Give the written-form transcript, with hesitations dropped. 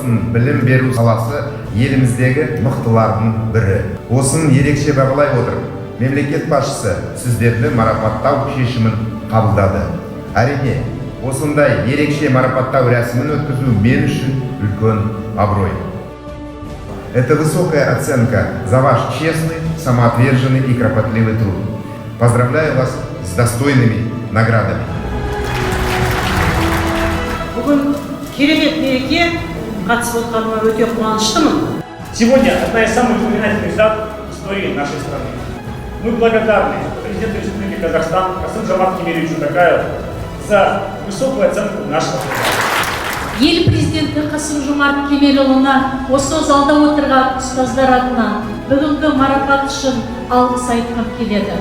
болсын, білім беру саласы еліміздегі мықтылардың бірі. Осын ерекше бағалай отырып, мемлекет басшысы сіздерді марапаттау шешімін қабылдады. Әрине, осындай ерекше марапаттау рәсімін өткізу мен үшін үлкен абырой. Это высокая оценка за ваш честный, самоотверженный и кропотливый труд. Поздравляю вас с достойными наградами. Бүгін керемет мереке, қатысып отырғаныма өте қуаныштымын. Сегодня одна из самых знаменательных дат в истории нашей страны. Мы благодарны президенту Республики Казахстан Касым-Жомарт Кемелевичу Токаеву за высокую оценку нашего труда. Ел президенті Қасым-Жомарт Кемелұлына осы залда отырған ұстаздар атынан бүгінгі марапат үшін алғыс айтқым келеді.